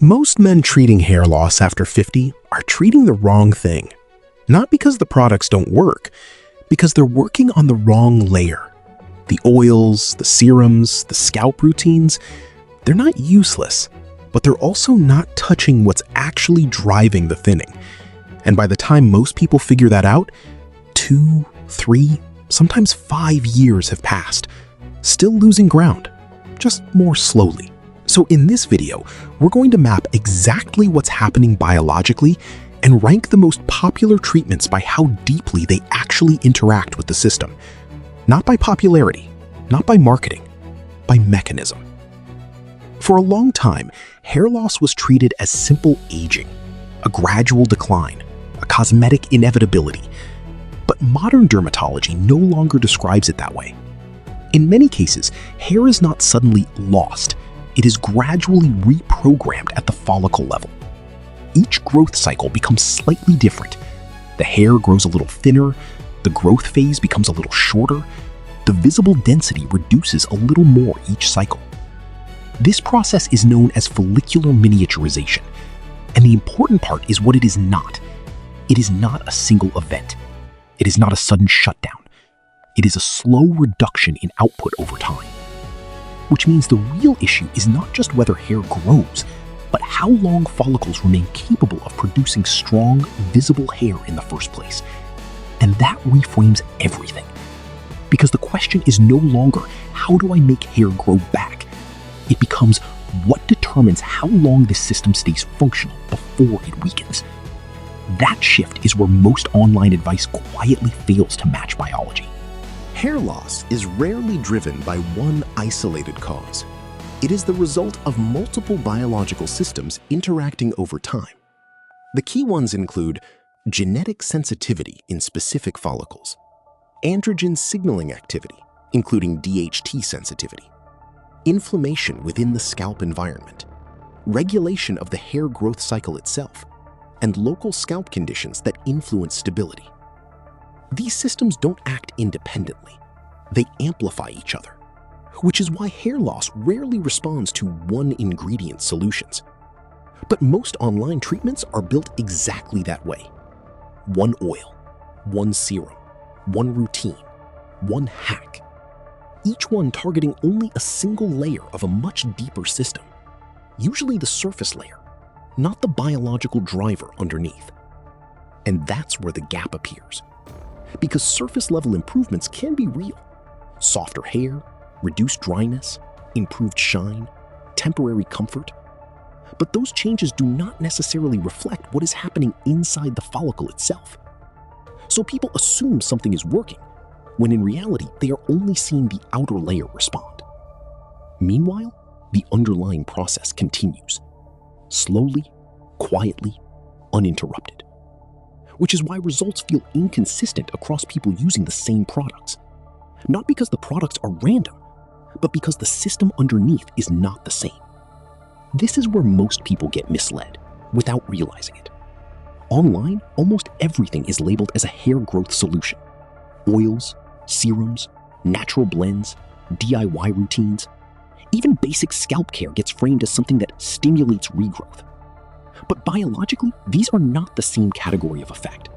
Most men treating hair loss after 50 are treating the wrong thing. Not because the products don't work, because they're working on the wrong layer. The oils, the serums, the scalp routines, they're not useless, but they're also not touching what's actually driving the thinning. And by the time most people figure that out, 2, 3, sometimes 5 years have passed, still losing ground, just more slowly. So in this video, we're going to map exactly what's happening biologically and rank the most popular treatments by how deeply they actually interact with the system. Not by popularity, not by marketing, by mechanism. For a long time, hair loss was treated as simple aging, a gradual decline, a cosmetic inevitability. But modern dermatology no longer describes it that way. In many cases, hair is not suddenly lost. It is gradually reprogrammed at the follicle level. Each growth cycle becomes slightly different. The hair grows a little thinner, the growth phase becomes a little shorter, the visible density reduces a little more each cycle. This process is known as follicular miniaturization, and the important part is what it is not. It is not a single event. It is not a sudden shutdown. It is a slow reduction in output over time. Which means the real issue is not just whether hair grows, but how long follicles remain capable of producing strong, visible hair in the first place. And that reframes everything. Because the question is no longer, how do I make hair grow back? It becomes, what determines how long this system stays functional before it weakens? That shift is where most online advice quietly fails to match biology. Hair loss is rarely driven by one isolated cause. It is the result of multiple biological systems interacting over time. The key ones include genetic sensitivity in specific follicles, androgen signaling activity, including DHT sensitivity, inflammation within the scalp environment, regulation of the hair growth cycle itself, and local scalp conditions that influence stability. These systems don't act independently. They amplify each other, which is why hair loss rarely responds to one-ingredient solutions. But most online treatments are built exactly that way. One oil, one serum, one routine, one hack. Each one targeting only a single layer of a much deeper system, usually the surface layer, not the biological driver underneath. And that's where the gap appears. Because surface-level improvements can be real. Softer hair, reduced dryness, improved shine, temporary comfort. But those changes do not necessarily reflect what is happening inside the follicle itself. So people assume something is working, when in reality they are only seeing the outer layer respond. Meanwhile, the underlying process continues. Slowly, quietly, uninterrupted. Which is why results feel inconsistent across people using the same products. Not because the products are random, but because the system underneath is not the same. This is where most people get misled, without realizing it. Online, almost everything is labeled as a hair growth solution. Oils, serums, natural blends, DIY routines. Even basic scalp care gets framed as something that stimulates regrowth. But biologically, these are not the same category of effect.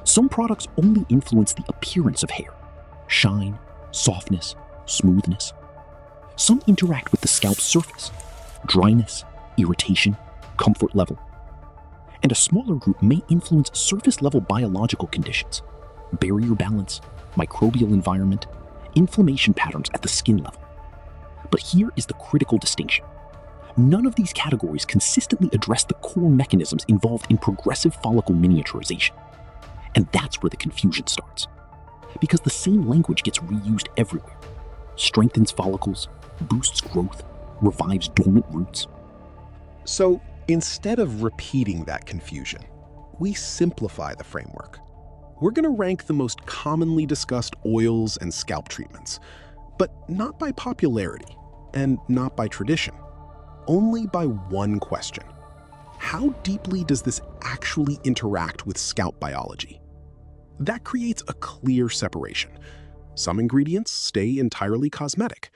Some products only influence the appearance of hair, shine, softness, smoothness. Some interact with the scalp surface, dryness, irritation, comfort level. And a smaller group may influence surface-level biological conditions, barrier balance, microbial environment, inflammation patterns at the skin level. But here is the critical distinction. None of these categories consistently address the core mechanisms involved in progressive follicle miniaturization. And that's where the confusion starts. Because the same language gets reused everywhere. Strengthens follicles, boosts growth, revives dormant roots. So instead of repeating that confusion, we simplify the framework. We're going to rank the most commonly discussed oils and scalp treatments, but not by popularity and not by tradition. Only by one question. How deeply does this actually interact with scalp biology? That creates a clear separation. Some ingredients stay entirely cosmetic.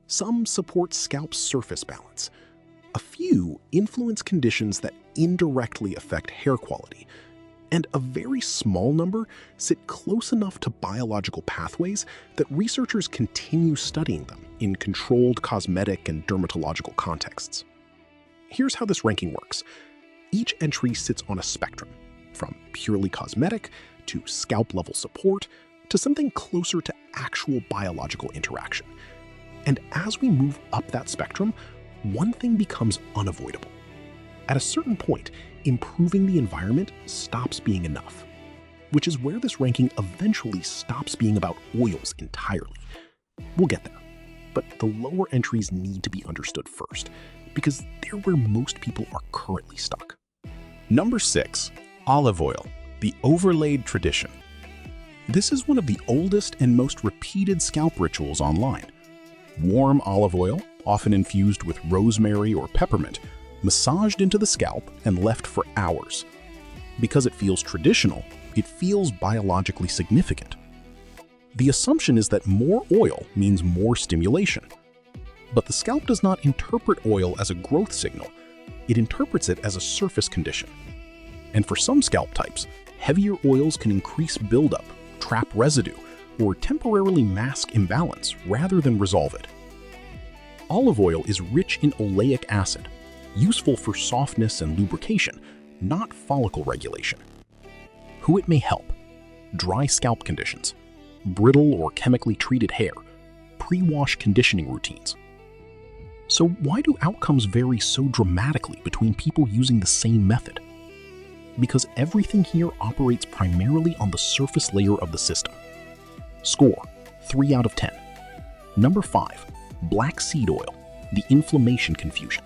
Some support scalp surface balance. A few influence conditions that indirectly affect hair quality, and a very small number sit close enough to biological pathways that researchers continue studying them in controlled cosmetic and dermatological contexts. Here's how this ranking works. Each entry sits on a spectrum, from purely cosmetic to scalp-level support to something closer to actual biological interaction. And as we move up that spectrum, one thing becomes unavoidable. At a certain point, improving the environment stops being enough, which is where this ranking eventually stops being about oils entirely. We'll get there, but the lower entries need to be understood first, because they're where most people are currently stuck. Number 6. Olive oil, the overlaid tradition. This is one of the oldest and most repeated scalp rituals online. Warm olive oil, often infused with rosemary or peppermint, massaged into the scalp and left for hours. Because it feels traditional, it feels biologically significant. The assumption is that more oil means more stimulation. But the scalp does not interpret oil as a growth signal. It interprets it as a surface condition. And for some scalp types, heavier oils can increase buildup, trap residue, or temporarily mask imbalance rather than resolve it. Olive oil is rich in oleic acid, useful for softness and lubrication, not follicle regulation. Who it may help: dry scalp conditions, brittle or chemically treated hair, pre-wash conditioning routines. So why do outcomes vary so dramatically between people using the same method? Because everything here operates primarily on the surface layer of the system. Score: 3 out of 10. Number 5. Black seed oil, the inflammation confusion.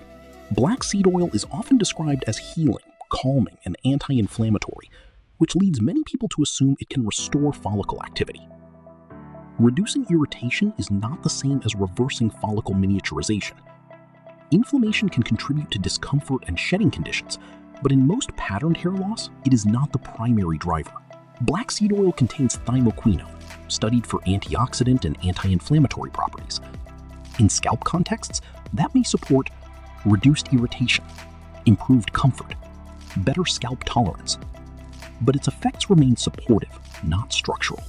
Black seed oil is often described as healing, calming, and anti-inflammatory, which leads many people to assume it can restore follicle activity. Reducing irritation is not the same as reversing follicle miniaturization. Inflammation can contribute to discomfort and shedding conditions, but in most patterned hair loss, it is not the primary driver. Black seed oil contains thymoquinone, studied for antioxidant and anti-inflammatory properties. In scalp contexts, that may support reduced irritation, improved comfort, better scalp tolerance. But its effects remain supportive, not structural.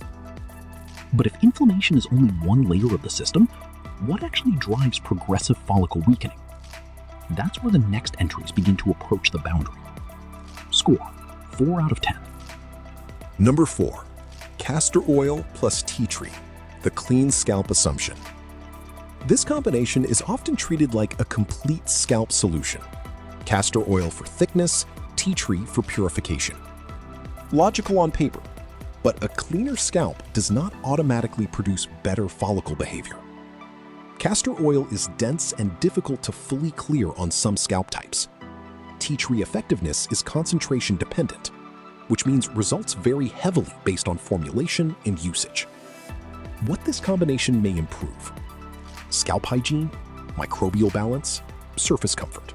But if inflammation is only one layer of the system, what actually drives progressive follicle weakening? That's where the next entries begin to approach the boundary. Score: 4 out of 10. Number 4. Castor oil plus tea tree, the clean scalp assumption. This combination is often treated like a complete scalp solution. Castor oil for thickness, tea tree for purification. Logical on paper, but a cleaner scalp does not automatically produce better follicle behavior. Castor oil is dense and difficult to fully clear on some scalp types. Tea tree effectiveness is concentration dependent, which means results vary heavily based on formulation and usage. What this combination may improve: scalp hygiene, microbial balance, surface comfort.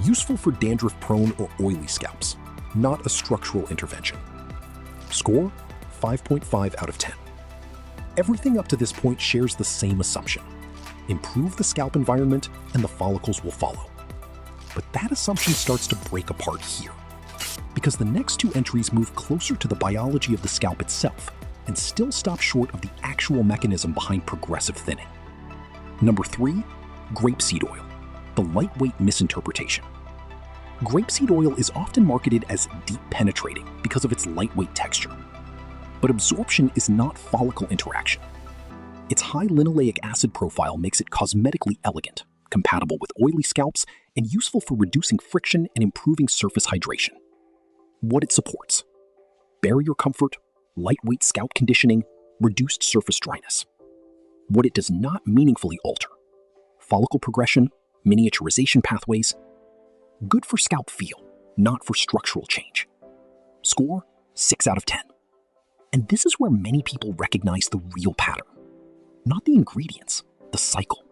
Useful for dandruff-prone or oily scalps, not a structural intervention. Score: 5.5 out of 10. Everything up to this point shares the same assumption. Improve the scalp environment and the follicles will follow. But that assumption starts to break apart here, because the next two entries move closer to the biology of the scalp itself and still stop short of the actual mechanism behind progressive thinning. Number 3, grapeseed oil, the lightweight misinterpretation. Grapeseed oil is often marketed as deep penetrating because of its lightweight texture. But absorption is not follicle interaction. Its high linoleic acid profile makes it cosmetically elegant, compatible with oily scalps, and useful for reducing friction and improving surface hydration. What it supports: barrier comfort, lightweight scalp conditioning, reduced surface dryness. What it does not meaningfully alter: follicle progression, miniaturization pathways. Good for scalp feel, not for structural change. Score: 6 out of 10. And this is where many people recognize the real pattern. Not the ingredients, the cycle.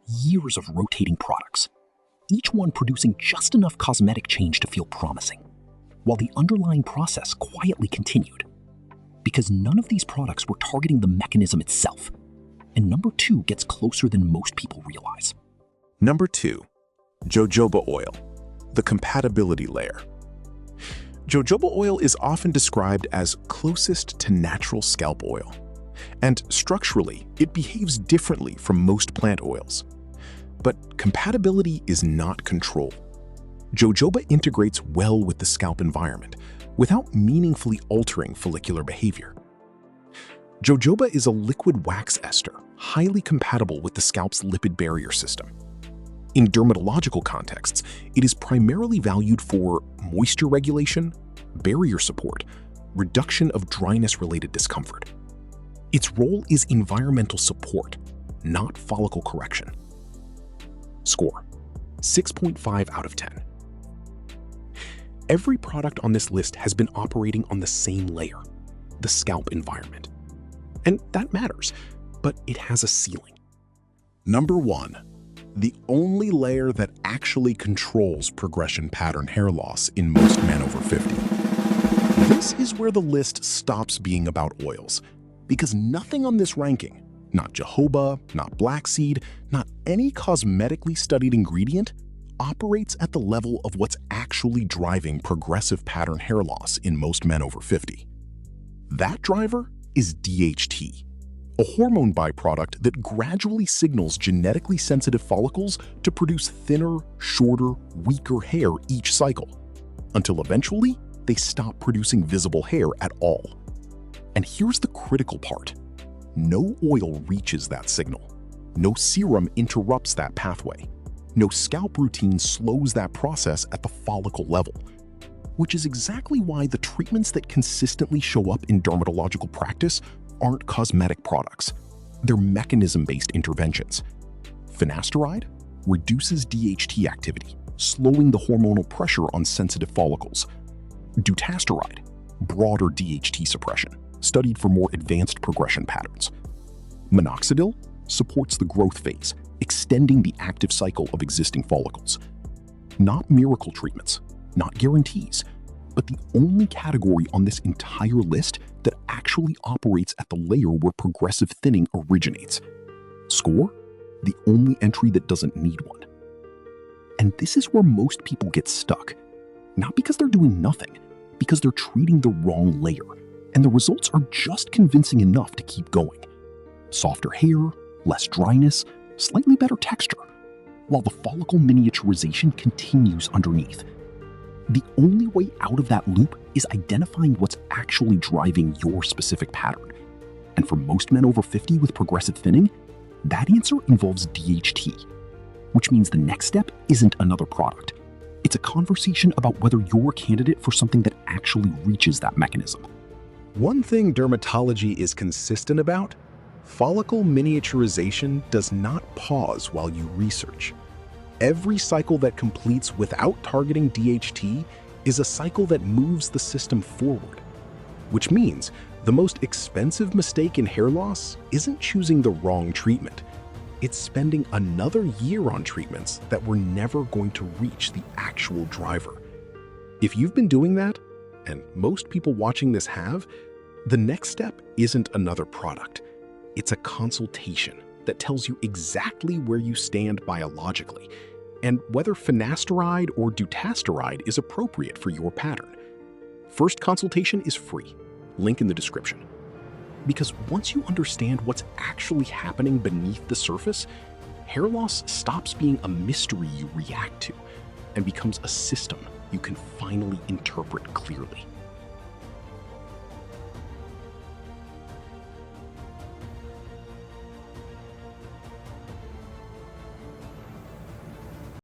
Years of rotating products, each one producing just enough cosmetic change to feel promising, while the underlying process quietly continued. Because none of these products were targeting the mechanism itself, and number 2 gets closer than most people realize. Number 2. Jojoba oil, the compatibility layer. Jojoba oil is often described as closest to natural scalp oil, and structurally, it behaves differently from most plant oils. But compatibility is not control. Jojoba integrates well with the scalp environment without meaningfully altering follicular behavior. Jojoba is a liquid wax ester, highly compatible with the scalp's lipid barrier system. In dermatological contexts, it is primarily valued for moisture regulation, barrier support, reduction of dryness-related discomfort. Its role is environmental support, not follicle correction. Score: 6.5 out of 10. Every product on this list has been operating on the same layer, the scalp environment. And that matters, but it has a ceiling. Number 1. The only layer that actually controls progression pattern hair loss in most men over 50. This is where the list stops being about oils, because nothing on this ranking, not jojoba, not black seed, not any cosmetically studied ingredient, operates at the level of what's actually driving progressive pattern hair loss in most men over 50. That driver is DHT, a hormone byproduct that gradually signals genetically sensitive follicles to produce thinner, shorter, weaker hair each cycle, until eventually they stop producing visible hair at all. And here's the critical part. No oil reaches that signal. No serum interrupts that pathway. No scalp routine slows that process at the follicle level, which is exactly why the treatments that consistently show up in dermatological practice aren't cosmetic products. They're mechanism-based interventions. Finasteride reduces DHT activity, slowing the hormonal pressure on sensitive follicles. Dutasteride, broader DHT suppression, studied for more advanced progression patterns. Minoxidil supports the growth phase, extending the active cycle of existing follicles. Not miracle treatments, not guarantees, but the only category on this entire list that actually operates at the layer where progressive thinning originates. Score: the only entry that doesn't need one. And this is where most people get stuck. Not because they're doing nothing, because they're treating the wrong layer, and the results are just convincing enough to keep going. Softer hair, less dryness, slightly better texture, while the follicle miniaturization continues underneath. The only way out of that loop is identifying what's actually driving your specific pattern. And for most men over 50 with progressive thinning, that answer involves DHT, which means the next step isn't another product. It's a conversation about whether you're a candidate for something that actually reaches that mechanism. One thing dermatology is consistent about: follicle miniaturization does not pause while you research. Every cycle that completes without targeting DHT is a cycle that moves the system forward, which means the most expensive mistake in hair loss isn't choosing the wrong treatment. It's spending another year on treatments that were never going to reach the actual driver. If you've been doing that, and most people watching this have, the next step isn't another product. It's a consultation that tells you exactly where you stand biologically and whether finasteride or dutasteride is appropriate for your pattern. First consultation is free, link in the description. Because once you understand what's actually happening beneath the surface, hair loss stops being a mystery you react to and becomes a system you can finally interpret clearly.